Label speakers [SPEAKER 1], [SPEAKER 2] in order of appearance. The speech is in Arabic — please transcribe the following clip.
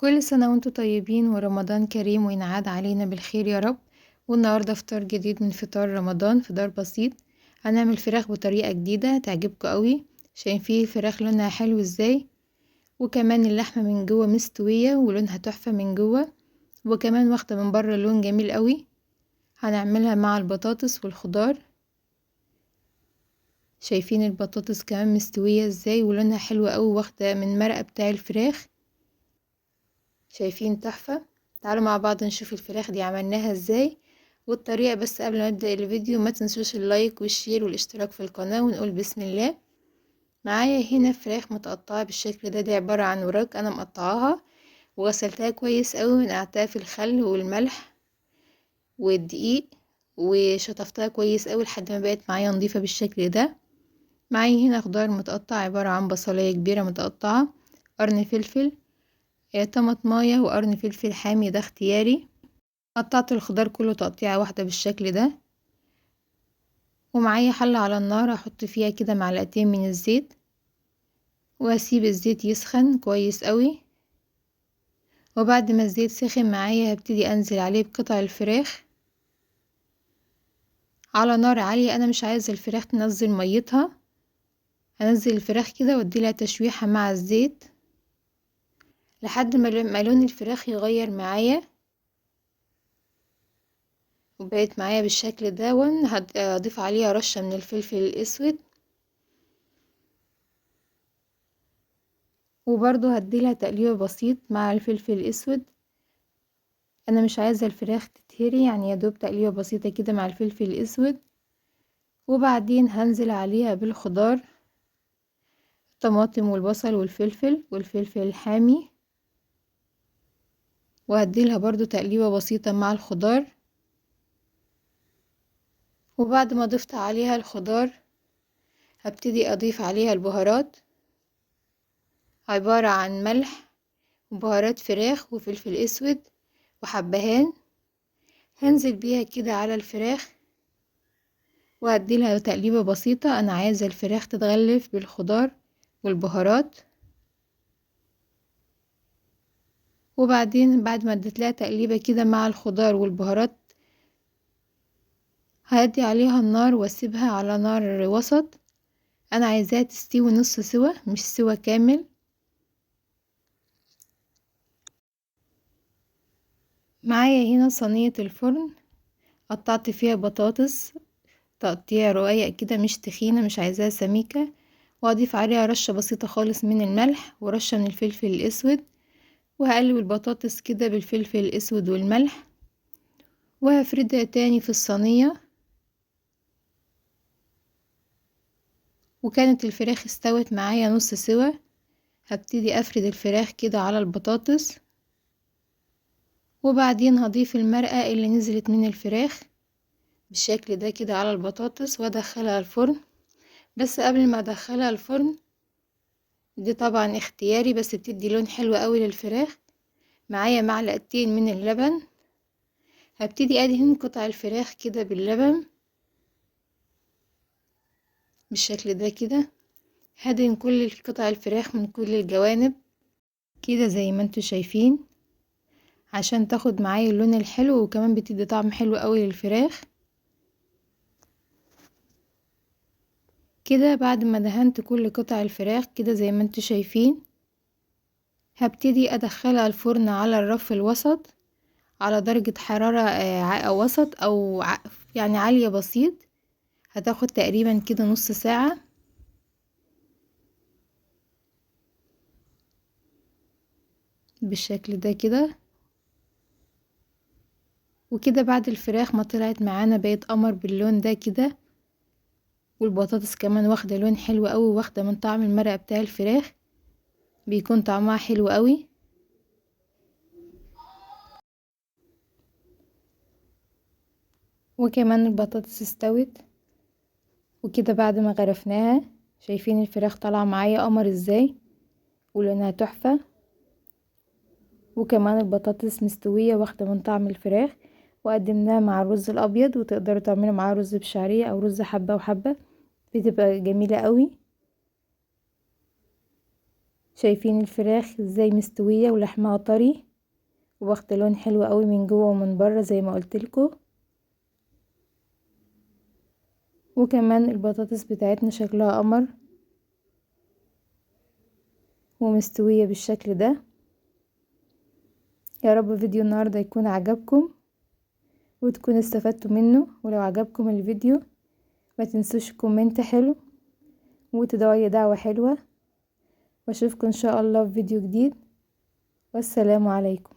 [SPEAKER 1] كل سنة وانتم طيبين ورمضان كريم وينعاد علينا بالخير يا رب. والنهاردة فطار جديد من فطار رمضان، فطار بسيط. هنعمل فراخ بطريقة جديدة هتعجبكم قوي. شايفين الفراخ لونها حلو ازاي، وكمان اللحمة من جوه مستوية ولونها تحفة من جوه، وكمان واخدة من بره لون جميل قوي. هنعملها مع البطاطس والخضار. شايفين البطاطس كمان مستوية ازاي ولونها حلو قوي، واخدة من المرقة بتاع الفراخ. شايفين تحفة. تعالوا مع بعض نشوف الفراخ دي عملناها ازاي والطريقة. بس قبل ما نبدأ الفيديو ما تنسوش اللايك والشير والاشتراك في القناة ونقول بسم الله. معايا هنا فراخ متقطعة بالشكل ده، دي عبارة عن وراك انا مقطعاها وغسلتها كويس قوي ونقعتها في الخل والملح والدقيق وشطفتها كويس قوي لحد ما بقت معايا نظيفة بالشكل ده. معايا هنا خضار متقطع عبارة عن بصلاية كبيرة متقطعة، قرن فلفل، طماطماية وقرن فلفل حامي ده اختياري. قطعت الخضار كله تقطيعة واحدة بالشكل ده. ومعايا حلة على النار هحط فيها كده معلقتين من الزيت، وهسيب الزيت يسخن كويس قوي. وبعد ما الزيت سخن معايا هبتدي انزل عليه بقطع الفراخ على نار عالية. انا مش عايزة الفراخ تنزل ميتها، هنزل الفراخ كده واديلها تشويحة مع الزيت لحد ما لون الفراخ يغير معايا وبقت معايا بالشكل ده. هضيف عليها رشة من الفلفل الاسود، وبرضو هديلها تقليبة بسيط مع الفلفل الاسود. انا مش عايزة الفراخ تتهري، يعني يا دوب تقليبة بسيطة كده مع الفلفل الاسود. وبعدين هنزل عليها بالخضار، الطماطم والبصل والفلفل الحامي، وهديلها برضو تقليبة بسيطة مع الخضار. وبعد ما ضفت عليها الخضار هبتدي اضيف عليها البهارات، عبارة عن ملح وبهارات فراخ وفلفل اسود وحبهان. هنزل بيها كده على الفراخ وهديلها تقليبة بسيطة. انا عايزة الفراخ تتغلف بالخضار والبهارات. وبعدين بعد ما اديتلها تقليبة كده مع الخضار والبهارات هدي عليها النار واسيبها على نار وسط. انا عايزاها تستوي نص سوا مش سوا كامل. معايا هنا صينية الفرن، قطعت فيها بطاطس تقطيع رقيق كده مش تخينة، مش عايزاها سميكة. واضيف عليها رشة بسيطة خالص من الملح ورشة من الفلفل الاسود، وهقلب البطاطس كده بالفلفل الاسود والملح وهفردها تاني في الصينية. وكانت الفراخ استوت معايا نص سوا. هبتدي افرد الفراخ كده على البطاطس، وبعدين هضيف المرقة اللي نزلت من الفراخ بالشكل ده كده على البطاطس وادخلها الفرن. بس قبل ما ادخلها الفرن، دي طبعا اختياري بس بتدي لون حلو قوي للفراخ، معايا معلقتين من اللبن. هبتدي ادهن قطع الفراخ كده باللبن بالشكل ده كده. هدهن كل قطع الفراخ من كل الجوانب كده زي ما انتوا شايفين عشان تاخد معايا اللون الحلو، وكمان بتدي طعم حلو قوي للفراخ كده. بعد ما دهنت كل قطع الفراخ كده زي ما انتوا شايفين، هبتدي ادخلها الفرن على الرف الوسط على درجة حرارة وسط او يعني عالية بسيط. هتاخد تقريبا كده نص ساعة بالشكل ده كده. وكده بعد الفراخ ما طلعت معانا بقت قمر باللون ده كده، والبطاطس كمان واخدة لون حلو قوي، واخدة من طعم المرقة بتاع الفراخ، بيكون طعمها حلو قوي. وكمان البطاطس استوت. وكده بعد ما غرفناها شايفين الفراخ طالعة معايا قمر ازاي ولونها تحفة، وكمان البطاطس مستوية واخدة من طعم الفراخ. وقدمناها مع الرز الابيض، وتقدروا تعملوا معاه رز بشعرية او رز حبة وحبة، بتبقى جميلة قوي. شايفين الفراخ ازاي مستوية ولحمها طري واخد لون حلو قوي من جوه ومن بره زي ما قلتلكوا. وكمان البطاطس بتاعتنا شكلها قمر ومستوية بالشكل ده. يا رب فيديو النهاردة يكون عجبكم وتكونوا استفدتوا منه، ولو عجبكم الفيديو ما تنسوش كومنت حلو وتدعوا دعوة حلوة، واشوفكم ان شاء الله في فيديو جديد، والسلام عليكم.